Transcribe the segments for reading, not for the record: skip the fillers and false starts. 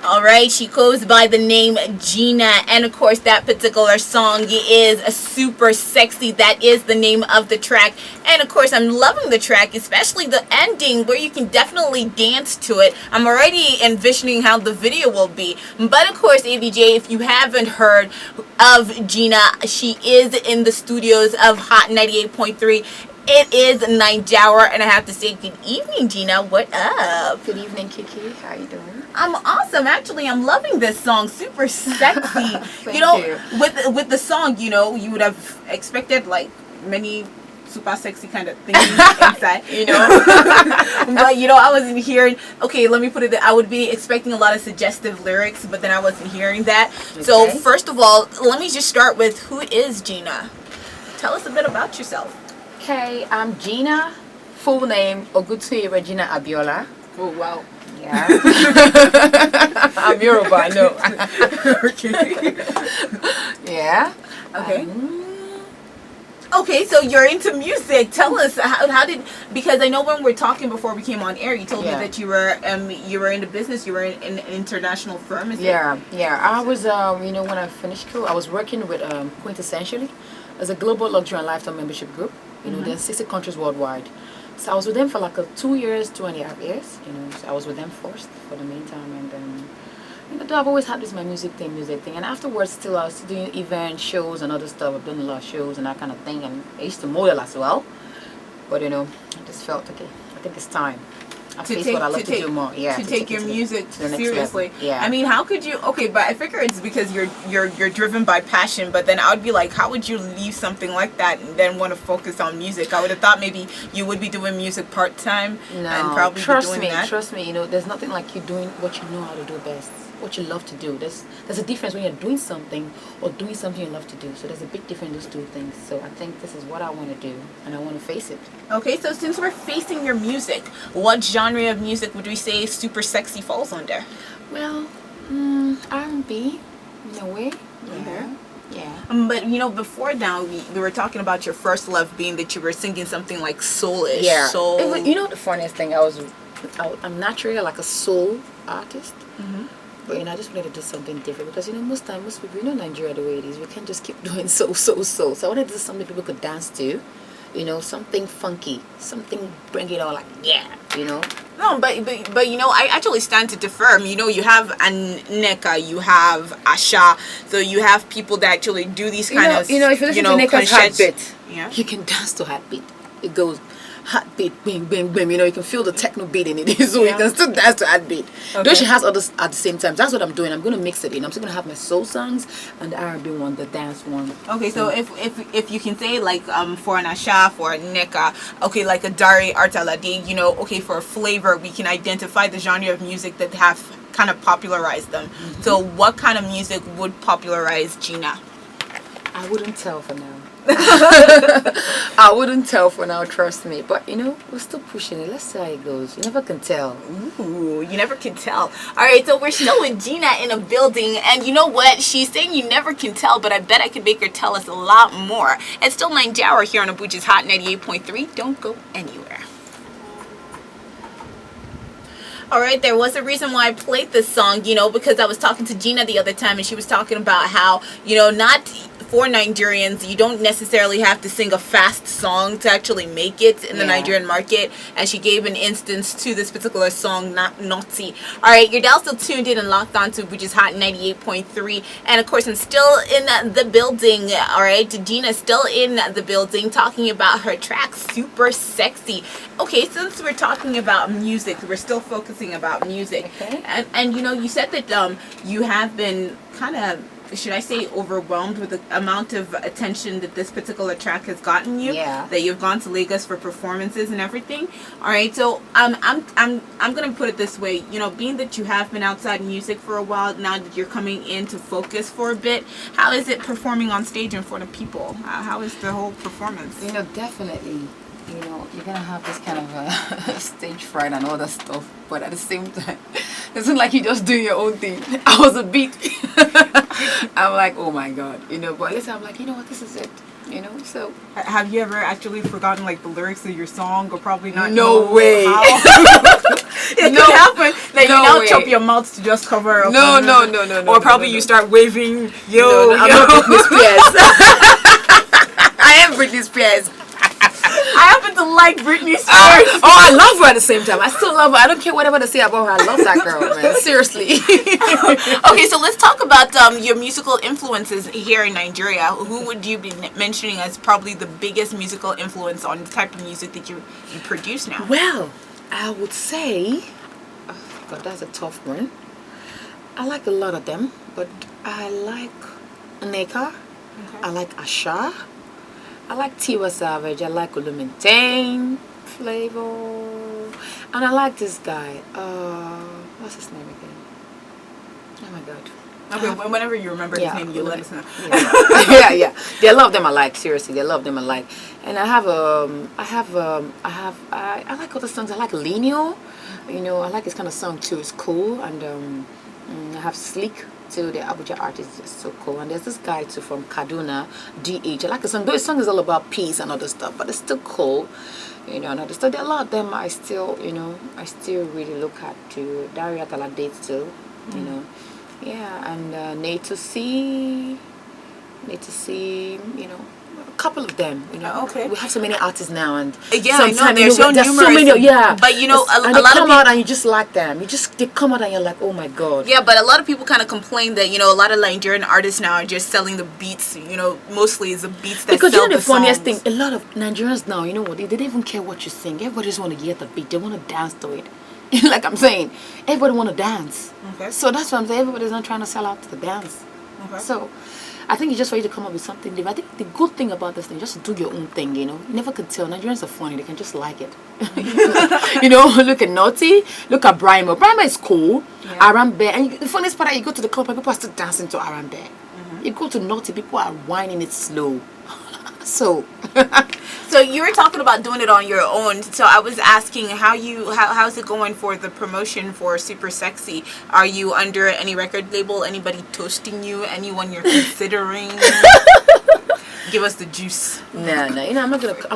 Alright, she goes by the name Gina, and of course that particular song is super sexy. That is the name of the track, and of course I'm loving the track, especially the ending where you can definitely dance to it. I'm already envisioning how the video will be. But of course, ABJ, if you haven't heard of Gina, she is in the studios of HOT 98.3. It is 9 hour, and I have to say good evening, Gina. What up? Good evening, Kiki. How you doing? I'm awesome. Actually, I'm loving this song. Super sexy. Thank you. With the song, you would have expected like many super sexy kind of things inside, But I wasn't hearing. Okay, let me put it. I would be expecting a lot of suggestive lyrics, but then I wasn't hearing that. Okay. So first of all, let me just start with who is Gina. Tell us a bit about yourself. Okay, I'm Gina. Full name Ogutuyi Regina Abiola. Oh wow. Yeah. I'm Yoruba, I know. Okay. Yeah. Okay. Okay, so you're into music. Tell us how did, because I know when we were talking before we came on air, you told me that you were into business. You were in an international firm. Yeah. I was when I finished school, I was working with Quintessentially as a global luxury and lifestyle membership group. There's 60 countries worldwide. So I was with them for like 2 years, 2.5 years. So I was with them first for the meantime, and then I've always had this my music thing, and afterwards still I was still doing event shows and other stuff. I've done a lot of shows and that kind of thing, and I used to model as well. But I just felt okay. I think it's time. I face what I love to do more. Yeah. To take your music seriously. Yeah. I mean, how could you? Okay, but I figure it's because you're driven by passion. But then I would be like, how would you leave something like that and then want to focus on music? I would have thought maybe you would be doing music part time and probably trust be doing that. Trust me. There's nothing like you doing what you know how to do best. What you love to do. There's a difference when you're doing something or doing something you love to do. So there's a big difference in those two things. So I think this is what I want to do, and I want to face it. Okay, so since we're facing your music, what genre of music would we say Super Sexy falls under? Well, R&B in a way. Yeah. But before now, we were talking about your first love being that you were singing something like soulish. Yeah. Soul. The funniest thing, I'm naturally like a soul artist. Mm-hmm. But I just wanted to do something different because most people, Nigeria the way it is, we can't just keep doing so. So I wanted to do something people could dance to, something funky, something bring it all like No, but I actually stand to defer. You have Neka, you have Asha, so you have people that actually do these kind of if you listen to Neka's heartbeat, you can dance to heartbeat. It goes heartbeat, bing, bing, bing. You can feel the techno beat in it, so you can still dance to heartbeat. Okay. Though she has others at the same time. That's what I'm doing. I'm going to mix it in. I'm still going to have my soul songs and the R&B one, the dance one. Okay, so if you can say like for an Asha, for a Neka, okay, like a Dari Artaladi, okay, for a flavor, we can identify the genre of music that have kind of popularized them. Mm-hmm. So what kind of music would popularize Gina? I wouldn't tell for now. I wouldn't tell for now, trust me. But we're still pushing it. Let's see how it goes. You never can tell. Ooh, you never can tell. Alright, so we're still with Gina in a building, and you know what? She's saying you never can tell, but I bet I could make her tell us a lot more. It's still 9 hour here on Abuja's HOT 98.3. Don't go anywhere. Alright, there was a reason why I played this song, because I was talking to Gina the other time, and she was talking about how, not for Nigerians, you don't necessarily have to sing a fast song to actually make it in the Nigerian market. And she gave an instance to this particular song, Naughty. Alright, your dial still tuned in and locked on to which is HOT 98.3. And of course, I'm still in the building. Alright, Gina's still in the building talking about her track, Super Sexy. Okay, since we're talking about music, we're still focusing about music. Okay. And you said that you have been kind of, should I say, overwhelmed with the amount of attention that this particular track has gotten you? Yeah. That you've gone to Lagos for performances and everything. All right. So I'm gonna put it this way. Being that you have been outside music for a while, now that you're coming in to focus for a bit, how is it performing on stage in front of people? How is the whole performance? Definitely. You're gonna have this kind of stage fright and all that stuff, but at the same time, it's not like you just do your own thing. I was a beat. I'm like, oh my god, but listen, I'm like, what, this is it, so. Have you ever actually forgotten like the lyrics of your song, or probably not? No way. It could happen. Then No you now way. chop your mouth to just cover up. No. Or probably you start waving, yo, I'm not Britney Spears. I am Britney Spears. I happen to like Britney Spears. I love her at the same time. I still love her. I don't care whatever they say about her. I love that girl, man. Seriously. Okay, so let's talk about your musical influences here in Nigeria. Who would you be mentioning as probably the biggest musical influence on the type of music that you produce now? Well, I would say, oh God, that's a tough one. I like a lot of them, but I like Neka. Okay. I like Asha. I like Tiwa Savage. I like Olumintain Flavor. And I like this guy. What's his name again? Oh my God. Okay, whenever you remember his name, you let us know. Yeah. There are a lot of them I like. Seriously, there are a lot of them I like. And I like other songs. I like Lenio. You know, I like his kind of song too. It's cool. And I have Sleek too. The Abuja artist is so cool. And there's this guy too from Kaduna, DH. I like the song. Though his song is all about peace and other stuff, but it's still cool. You know, and other stuff. There are a lot of them I still really look at too. Daria Talade too. You know. Yeah, and need to see, you know, a couple of them, you know. Okay. We have so many artists now, and Yeah, I know, sometimes, there's so numerous. many, yeah. But you know, and a they lot of come people, out and you just like them. They come out and you're like, oh my God. yeah, but a lot of people kind of complain that, you know, a lot of Nigerian artists now are just selling the beats, you know, mostly it's the beats that Because sell you know the funniest songs. thing, a lot of Nigerians now, you know what, they don't even care what you sing. Everybody just want to get the beat. They want to dance to it. Like I'm saying, everybody want to dance. Okay. So that's what I'm saying. Everybody's not trying to sell out to the dance. Okay. So I think it's just for you to come up with something different. I think the good thing about this thing, just do your own thing, you know. You never could tell. Nigerians are funny. They can just like it. You know, look at Naughty. Look at Brimo. Brimo is cool. Yeah. Arambe. And the funniest part, you go to the club and people are still dancing to Arambe. You go to Naughty, people are whining it slow. So... So you were talking about doing it on your own. So I was asking how's it going for the promotion for Super Sexy? Are you under any record label? Anybody toasting you? Anyone you're considering? Give us the juice. No. You know, I'm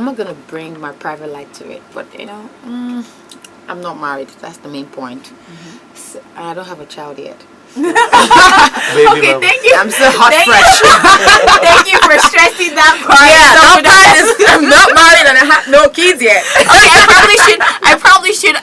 not gonna bring my private life to it. But you know, I'm not married. That's the main point. So, I don't have a child yet. Okay, Baby thank you. I'm still hot fresh. Thank you for stressing that part. I'm not married and I have no kids yet. Okay, I probably should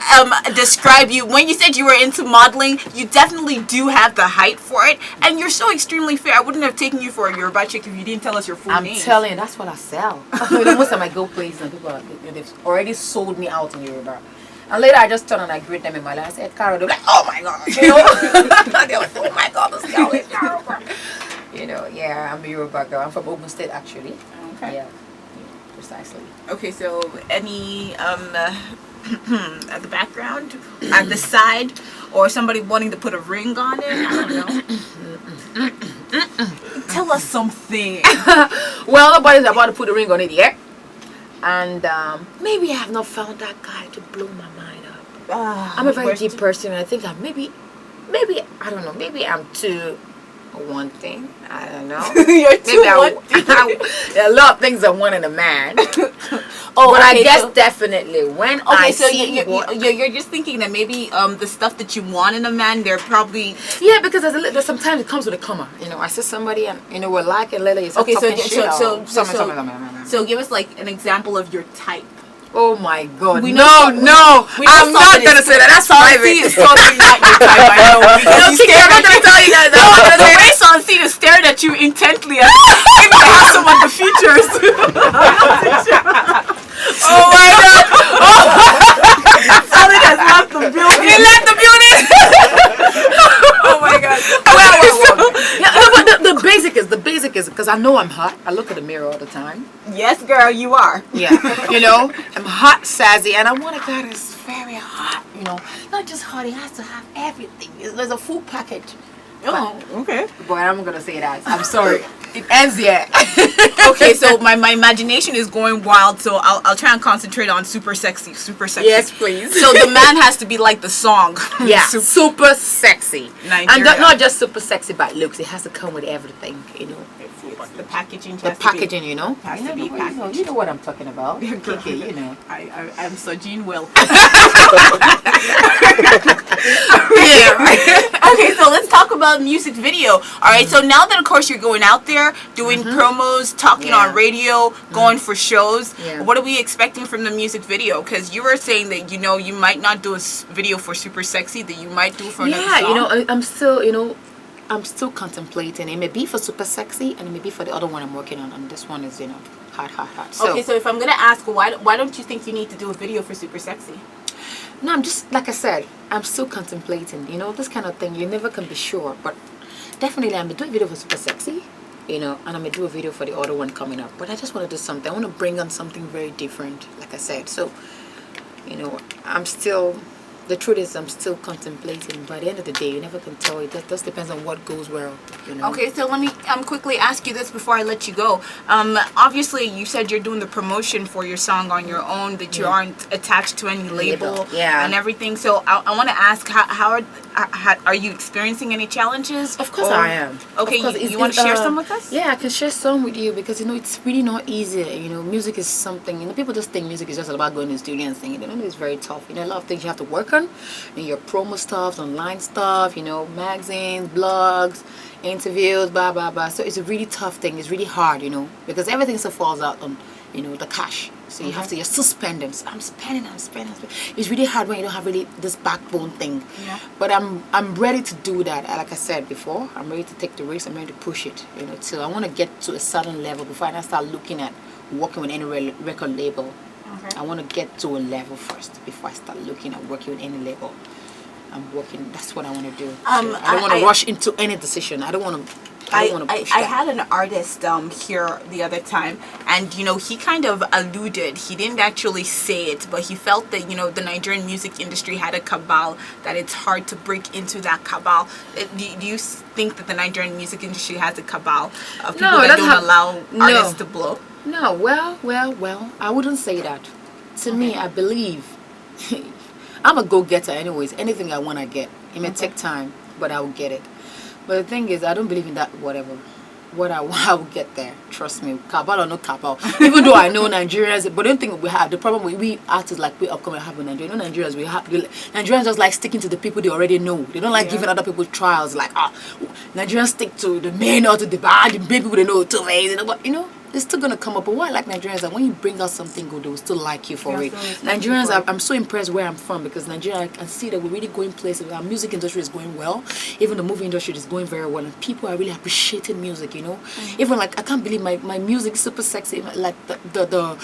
describe you. When you said you were into modeling, you definitely do have the height for it, and you're so extremely fair. I wouldn't have taken you for a Yoruba chick if you didn't tell us your full name. I'm telling you, that's what I sell. You know, most of my go places and people they've already sold me out in Yoruba. And later I just turn and I greet them in my life. I said, Carol, they're like, oh my God, you know? They're like, oh my God, this girl is Yoruba. You know, yeah, I'm a Yoruba girl. I'm from Ogun State, actually. Okay. Yeah, precisely. Okay, so any at the background, at the side, or somebody wanting to put a ring on it? I don't know. Tell us something. Well, nobody's about to put a ring on it yet. And maybe I have not found that guy to blow my mind up. I'm a very deep person, and I think maybe I don't know. Maybe I'm too one thing. I don't know. You're too maybe there are a lot of things I want in a man. Oh, but okay, I guess so, definitely when okay, I so see you're just thinking that maybe the stuff that you want in a man, they're probably because there's sometimes it comes with a comma. You know, I see somebody and you know we're like and later you start okay. talking shit So give us like an example of your type. Oh my God! We No, know I'm not gonna say that. That's private. It's totally not your type. I know. Because Kiki, I'm not gonna tell you guys. the way Sansi is staring at you intently, maybe I have some of the features. Oh my God! Sally has left the building. He left the building. Oh my God! Well. Yeah, no, but the basic is because I know I'm hot. I look at the mirror all the time. Yes, girl, you are. Yeah, you know, I'm hot, sassy, and I want a guy that's very hot. You know, not just hot. He has to have everything. There's a full package. Oh, okay. Boy, I'm gonna say that. I'm sorry. It ends here. Okay, so my imagination is going wild, so I'll try and concentrate on super sexy, super sexy. Yes, please. So the man has to be like the song. Yeah, super sexy. Nigeria. And not just super sexy by looks. It has to come with everything, you know. The packaging. The packaging, you know. Has to be packaged. You know what I'm talking about. Kiki, you know. I'm so Jean Will. Yeah, right. Okay, so let's talk about music video. All right, so now that of course you're going out there doing promos, talking on radio, going for shows, what are we expecting from the music video? Because you were saying that you might not do a video for Super Sexy, that you might do for another song. Yeah, I'm still contemplating. It may be for Super Sexy, and it may be for the other one I'm working on. And this one is hot. So, okay, so if I'm gonna ask, why don't you think you need to do a video for Super Sexy? No, I'm just, like I said, I'm still contemplating. This kind of thing, you never can be sure. But definitely, I'm going to do a video for Super Sexy, and I'm going to do a video for the other one coming up. But I just want to do something. I want to bring on something very different, like I said. So, the truth is I'm still contemplating. By the end of the day, you never can tell. It just depends on what goes well, Okay, so let me quickly ask you this before I let you go. Obviously, you said you're doing the promotion for your song on your own, that you aren't attached to any label and everything. So I want to ask, how are you experiencing any challenges? Of course I am. Okay, you want to share some with us? Yeah, I can share some with you because, it's really not easy. Music is something, people just think music is just about going to the studio and singing. They don't know it's very tough. A lot of things you have to work on. Your promo stuff, online stuff, magazines, blogs, interviews, blah, blah, blah. So it's a really tough thing. It's really hard, because everything still falls out on, the cash. So you have to, you're still spending. So I'm spending. It's really hard when you don't have really this backbone thing. Yeah. But I'm ready to do that. Like I said before, I'm ready to take the risk. I'm ready to push it, till I want to get to a certain level before I start looking at working with any record label. I want to get to a level first before I start looking at working with any label. That's what I want to do. I don't want to rush into any decision. I don't want to push I that. had an artist here the other time, and he kind of alluded, he didn't actually say it, but he felt that the Nigerian music industry had a cabal, that it's hard to break into that cabal. Do you think that the Nigerian music industry has a cabal of people that don't allow artists to blow? No, well, I wouldn't say that. To me, I believe I'm a go-getter anyways. Anything I want, I get. It may take time, but I will get it. But the thing is, I don't believe in that whatever. What I want, I will get there. Trust me. Cabal or no cabal. Even though I know Nigerians, but don't think we have the problem we artists like we upcoming have with Nigeria. Nigerians, Nigerians just like sticking to the people they already know. They don't like giving other people trials. Like Nigerians stick to the main or to the bad, the big people they know too. But it's still gonna come up. But what I like Nigerians, that when you bring out something good, they will still like you for it. Nigerians, I'm so impressed where I'm from, because Nigeria, I can see that we're really going places. Our music industry is going well. Even the movie industry is going very well, and people are really appreciating music. Even like I can't believe my music is super sexy. Like the the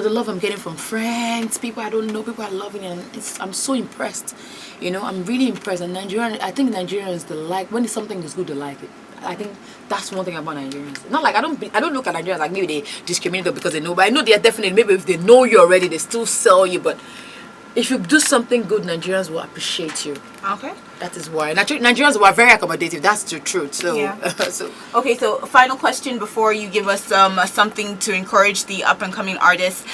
love I'm getting from friends, people I don't know, people are loving it, and I'm so impressed. I'm really impressed. And I think Nigerians, they like when something is good, they like it. I think that's one thing about Nigerians. Not like I don't look at Nigerians like maybe they discriminate because they know, but I know they are definitely, maybe if they know you already, they still sell you. But if you do something good, Nigerians will appreciate you. Okay. That is why Nigerians were very accommodative. That's the truth. So, Okay, so final question before you give us something to encourage the up and coming artists.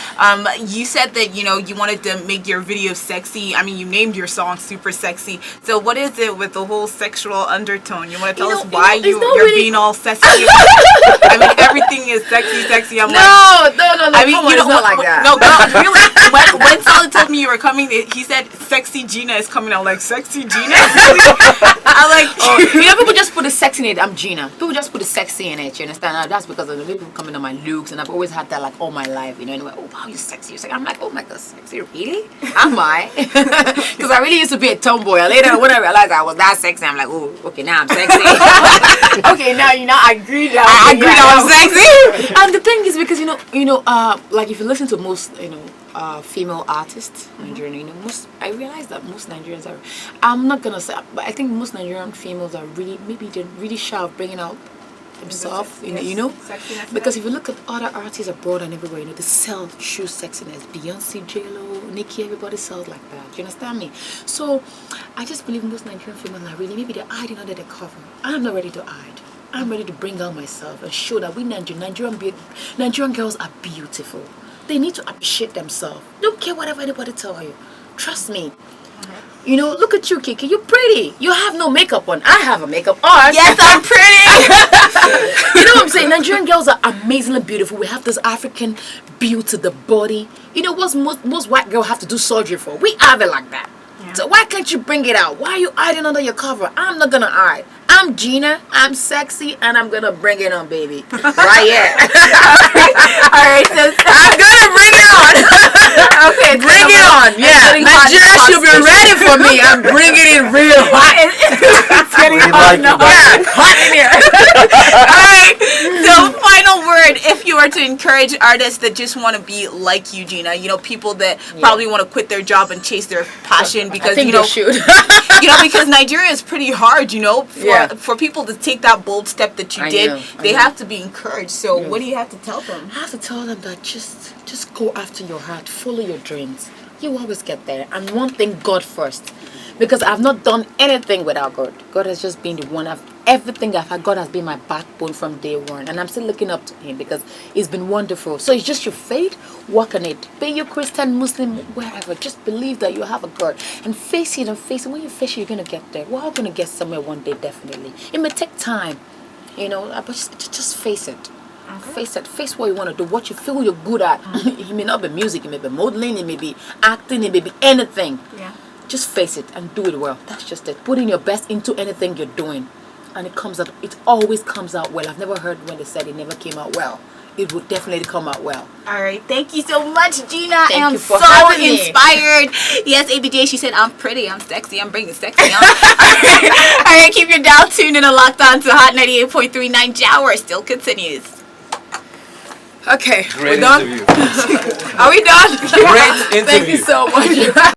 You said that you wanted to make your video sexy. I mean, you named your song Super Sexy. So what is it with the whole sexual undertone? You want to tell us why you're really being all sexy? I mean, everything is sexy. I'm no. I mean, it's not like that. No, girl, really. When Solid told me you were coming, he said Sexy Gina is coming. I'm like, Sexy Gina? I'm like, people just put the sexy in it. I'm Gina. People just put the sexy in it. You understand? That's because of the people coming on my looks, and I've always had that like all my life. Anyway, oh wow, you're sexy. I'm like, oh my god, sexy, really? Am I? Because I really used to be a tomboy. Later, when I realized I was that sexy, I'm like, oh, okay, now I'm sexy. Okay, now I agree that I agree that I'm sexy. And the thing is, because like if you listen to most female artists, Nigerian, I realize that most Nigerians are, I'm not gonna say, but I think most Nigerian females are really, maybe they're really shy of bringing out themselves, you know. Because if you look at other artists abroad and everywhere, they sell true sexiness. Beyonce, J-Lo, Nicki, everybody sells like that. You understand me? So I just believe most Nigerian females are really, maybe they're hiding under the cover. I'm not ready to hide. I'm ready to bring out myself and show that we Nigerian girls are beautiful. They need to appreciate themselves. Don't care whatever anybody tell you. Trust me. You know, look at you, Kiki. You're pretty. You have no makeup on. I have a makeup on. Yes, I'm pretty. You know what I'm saying? Nigerian girls are amazingly beautiful. We have this African beauty, the body. You know what most white girls have to do surgery for? We have it like that. Yeah. So why can't you bring it out? Why are you hiding under your cover? I'm not gonna hide. I'm Gina. I'm sexy, and I'm gonna bring it on, baby. Right here. All right, so I'm gonna bring it on. Okay, bring it on. Yeah, Nigeria should be ready for me. I'm bringing it real hot. It's getting hot now. Yeah, hot in here. All right. So, final word: if you were to encourage artists that just want to be like you, Gina, people that probably want to quit their job and chase their passion because they should. Because Nigeria is pretty hard, for people to take that bold step that you did, they have to be encouraged. So what do you have to tell them? I have to tell them that just go after your heart, follow your dreams. You always get there. And one thing, God first. Because I've not done anything without God. God has just been the one everything I've had. God has been my backbone from day one. And I'm still looking up to him because he's been wonderful. So it's just your faith, work on it. Be you Christian, Muslim, wherever. Just believe that you have a God. And face it and face it. When you face it, you're going to get there. We're all going to get somewhere one day, definitely. It may take time, but just face it. Okay. Face it. Face what you want to do, what you feel you're good at. It may not be music, it may be modeling, it may be acting, it may be anything. Yeah. Just face it and do it well. That's just it. Put in your best into anything you're doing. And it comes out. It always comes out well. I've never heard when they said it never came out well. It would definitely come out well. All right. Thank you so much, Gina. Thank you for so having me. Inspired. Yes, ABJ, she said, I'm pretty, I'm sexy, I'm bringing sexy on. All right. Keep your dial tuned and locked on to Hot 98.3 Hour. Still continues. Okay. Great we're done. interview. Are we done? Great interview. Thank you so much.